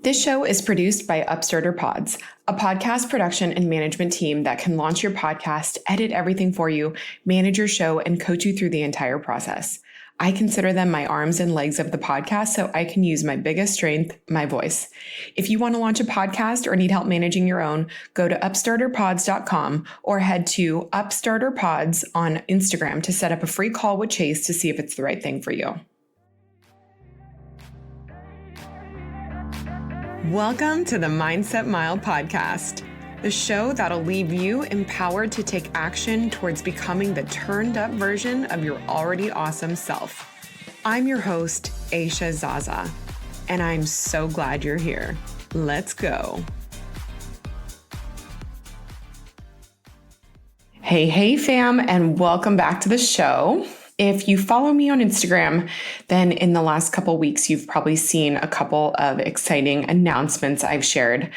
This show is produced by Upstarter Pods, a podcast production and management team that can launch your podcast, edit everything for you, manage your show, and coach you through the entire process. I consider them my arms and legs of the podcast so I can use my biggest strength, my voice. If you want to launch a podcast or need help managing your own, go to upstarterpods.com or head to upstarterpods on Instagram to set up a free call with Chase to see if it's the right thing for you. Welcome to the Mindset Mile podcast, the show that'll leave you empowered to take action towards becoming the turned up version of your already awesome self. I'm your host, Aisha Zaza, and I'm so glad you're here. Let's go. Hey fam, and welcome back to the show. If you follow me on Instagram, then in the last couple weeks, you've probably seen a couple of exciting announcements I've shared.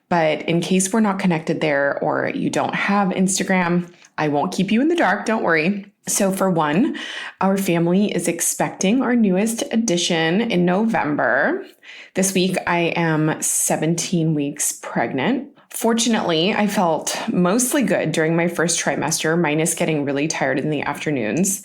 But in case we're not connected there or you don't have Instagram, I won't keep you in the dark, don't worry. So for one, our family is expecting our newest addition in November. This week, I am 17 weeks pregnant. Fortunately, I felt mostly good during my first trimester, minus getting really tired in the afternoons.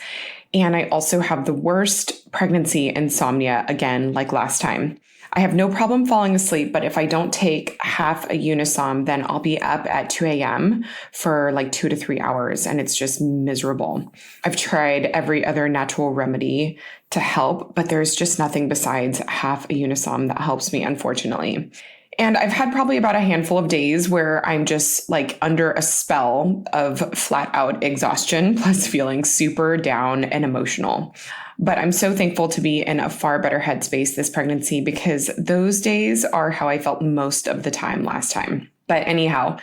And I also have the worst pregnancy insomnia again, like last time. I have no problem falling asleep, but if I don't take half a Unisom, then I'll be up at 2 a.m. for like 2 to 3 hours, and it's just miserable. I've tried every other natural remedy to help, but there's just nothing besides half a Unisom that helps me, unfortunately. And I've had probably about a handful of days where I'm just like under a spell of flat out exhaustion, plus feeling super down and emotional. But I'm so thankful to be in a far better headspace this pregnancy because those days are how I felt most of the time last time. But anyhow,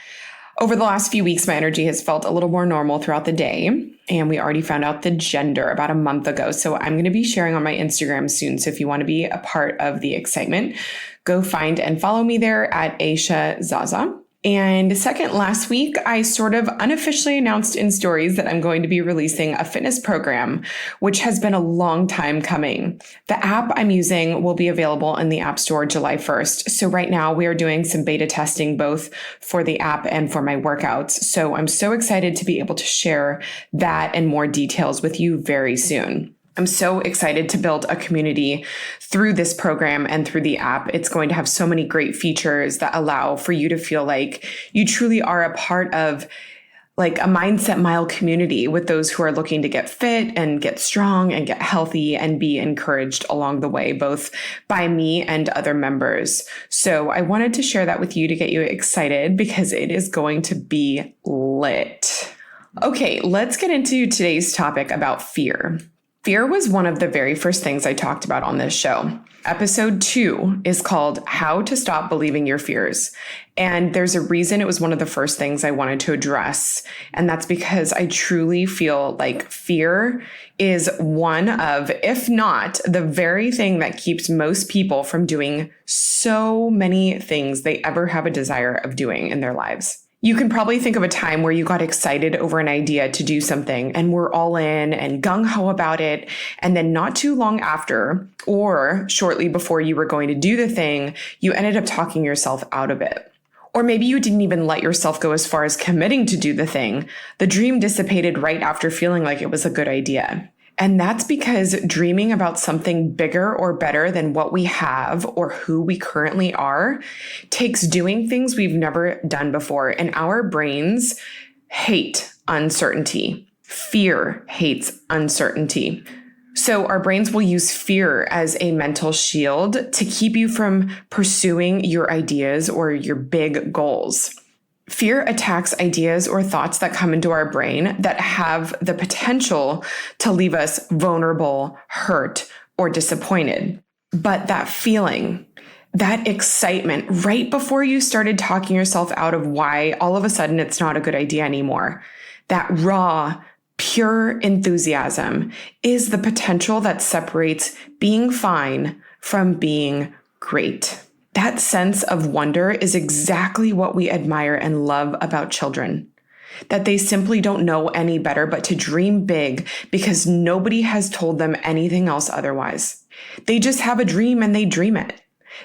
over the last few weeks, my energy has felt a little more normal throughout the day. And we already found out the gender about a month ago. So I'm going to be sharing on my Instagram soon. So if you want to be a part of the excitement, go find and follow me there at Aisha Zaza. And second, last week, I sort of unofficially announced in stories that I'm going to be releasing a fitness program, which has been a long time coming. The app I'm using will be available in the App Store July 1st. So right now we are doing some beta testing both for the app and for my workouts. So I'm so excited to be able to share that and more details with you very soon. I'm so excited to build a community through this program and through the app. It's going to have so many great features that allow for you to feel like you truly are a part of like a Mindset Mile community with those who are looking to get fit and get strong and get healthy and be encouraged along the way, both by me and other members. So I wanted to share that with you to get you excited because it is going to be lit. Okay, let's get into today's topic about fear. Fear was one of the very first things I talked about on this show. Episode 2 is called How to Stop Believing Your Fears. And there's a reason it was one of the first things I wanted to address. And that's because I truly feel like fear is one of, if not the very thing that keeps most people from doing so many things they ever have a desire of doing in their lives. You can probably think of a time where you got excited over an idea to do something and were all in and gung-ho about it. And then not too long after, or shortly before you were going to do the thing, you ended up talking yourself out of it. Or maybe you didn't even let yourself go as far as committing to do the thing. The dream dissipated right after feeling like it was a good idea. And that's because dreaming about something bigger or better than what we have or who we currently are takes doing things we've never done before. And our brains hate uncertainty. Fear hates uncertainty. So our brains will use fear as a mental shield to keep you from pursuing your ideas or your big goals. Fear attacks ideas or thoughts that come into our brain that have the potential to leave us vulnerable, hurt, or disappointed. But that feeling, that excitement right before you started talking yourself out of why all of a sudden it's not a good idea anymore, that raw, pure enthusiasm is the potential that separates being fine from being great. That sense of wonder is exactly what we admire and love about children. That they simply don't know any better but to dream big because nobody has told them anything else otherwise. They just have a dream and they dream it.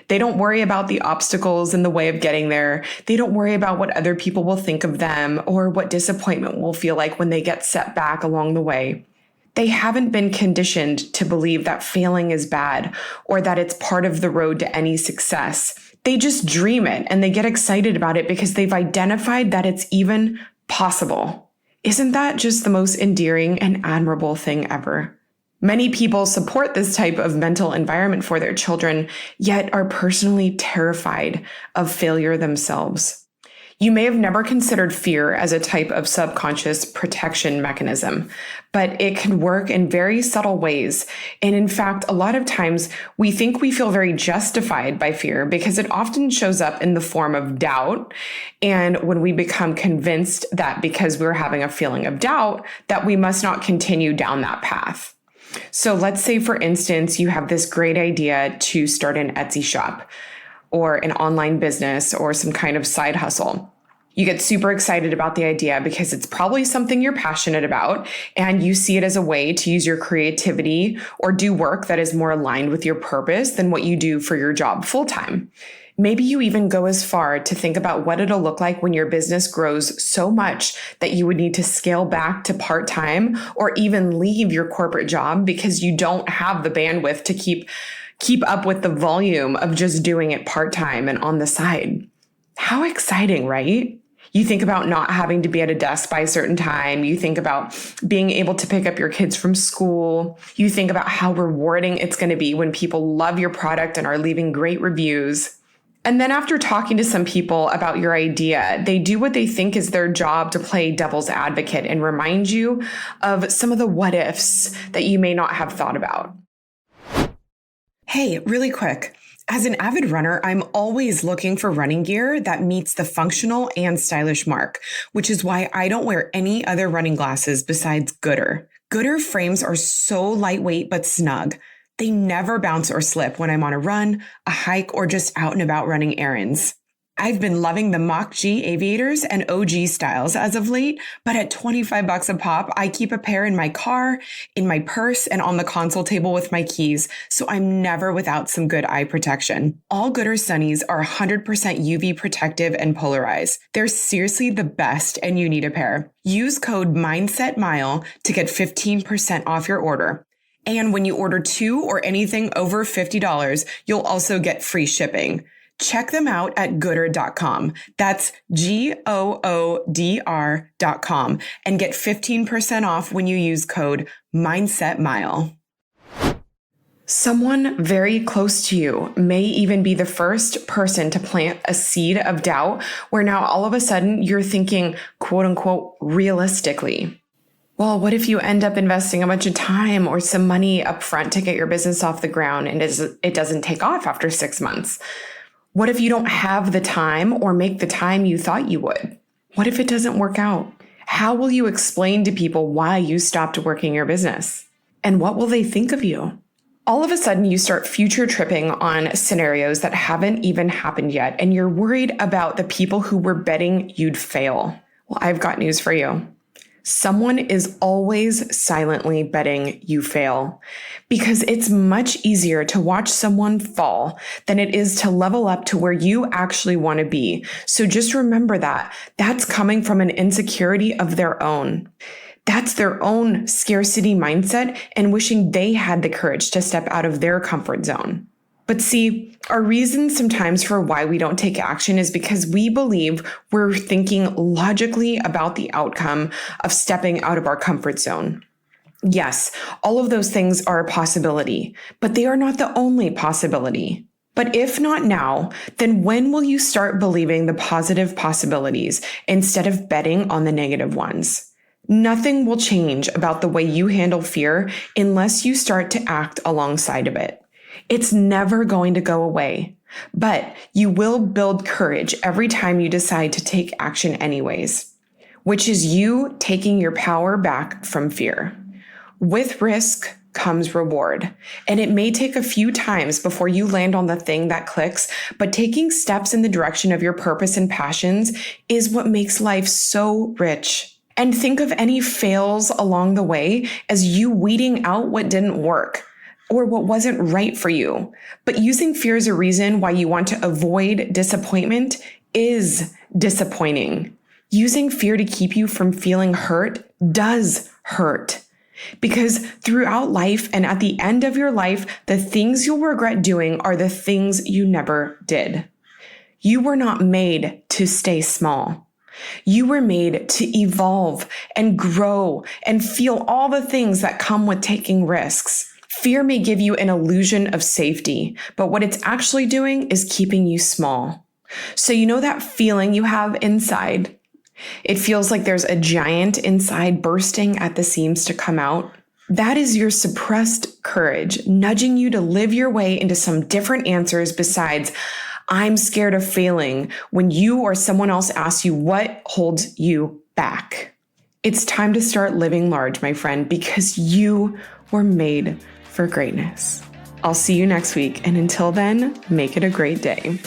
They don't worry about the obstacles in the way of getting there. They don't worry about what other people will think of them or what disappointment will feel like when they get set back along the way. They haven't been conditioned to believe that failing is bad or that it's part of the road to any success. They just dream it and they get excited about it because they've identified that it's even possible. Isn't that just the most endearing and admirable thing ever? Many people support this type of mental environment for their children, yet are personally terrified of failure themselves. You may have never considered fear as a type of subconscious protection mechanism, but it can work in very subtle ways. And in fact, a lot of times we think we feel very justified by fear because it often shows up in the form of doubt. And when we become convinced that because we're having a feeling of doubt, that we must not continue down that path. So let's say, for instance, you have this great idea to start an Etsy shop or an online business or some kind of side hustle. You get super excited about the idea because it's probably something you're passionate about and you see it as a way to use your creativity or do work that is more aligned with your purpose than what you do for your job full-time. Maybe you even go as far to think about what it'll look like when your business grows so much that you would need to scale back to part-time or even leave your corporate job because you don't have the bandwidth to keep up with the volume of just doing it part-time and on the side. How exciting, right? You think about not having to be at a desk by a certain time. You think about being able to pick up your kids from school. You think about how rewarding it's going to be when people love your product and are leaving great reviews. And then after talking to some people about your idea, they do what they think is their job to play devil's advocate and remind you of some of the what ifs that you may not have thought about. Hey, really quick. As an avid runner, I'm always looking for running gear that meets the functional and stylish mark, which is why I don't wear any other running glasses besides Gooder. Gooder frames are so lightweight but snug. They never bounce or slip when I'm on a run, a hike, or just out and about running errands. I've been loving the Mach G aviators and OG styles as of late, but at $25 a pop, I keep a pair in my car, in my purse, and on the console table with my keys, so I'm never without some good eye protection. All Gooder Sunnies are 100% UV protective and polarized. They're seriously the best, and you need a pair. Use code MindsetMile to get 15% off your order. And when you order 2 or anything over $50, you'll also get free shipping. Check them out at gooder.com. That's GOODR.com and get 15% off when you use code MindsetMile. Someone very close to you may even be the first person to plant a seed of doubt where now all of a sudden you're thinking, quote unquote, realistically. Well, what if you end up investing a bunch of time or some money up front to get your business off the ground and it doesn't take off after 6 months? What if you don't have the time or make the time you thought you would? What if it doesn't work out? How will you explain to people why you stopped working your business? And what will they think of you? All of a sudden, you start future tripping on scenarios that haven't even happened yet, and you're worried about the people who were betting you'd fail. Well, I've got news for you. Someone is always silently betting you fail because it's much easier to watch someone fall than it is to level up to where you actually want to be. So just remember that that's coming from an insecurity of their own. That's their own scarcity mindset and wishing they had the courage to step out of their comfort zone. But see, our reason sometimes for why we don't take action is because we believe we're thinking logically about the outcome of stepping out of our comfort zone. Yes, all of those things are a possibility, but they are not the only possibility. But if not now, then when will you start believing the positive possibilities instead of betting on the negative ones? Nothing will change about the way you handle fear unless you start to act alongside of it. It's never going to go away, but you will build courage every time you decide to take action anyways, which is you taking your power back from fear. With risk comes reward, and it may take a few times before you land on the thing that clicks, but taking steps in the direction of your purpose and passions is what makes life so rich. And think of any fails along the way as you weeding out what didn't work. or what wasn't right for you. But using fear as a reason why you want to avoid disappointment is disappointing. Using fear to keep you from feeling hurt does hurt. Because throughout life and at the end of your life, the things you'll regret doing are the things you never did. You were not made to stay small. You were made to evolve and grow and feel all the things that come with taking risks. Fear may give you an illusion of safety, but what it's actually doing is keeping you small. So you know that feeling you have inside? It feels like there's a giant inside bursting at the seams to come out. That is your suppressed courage, nudging you to live your way into some different answers besides, I'm scared of failing, when you or someone else asks you what holds you back. It's time to start living large, my friend, because you were made for greatness. I'll see you next week, and until then, make it a great day.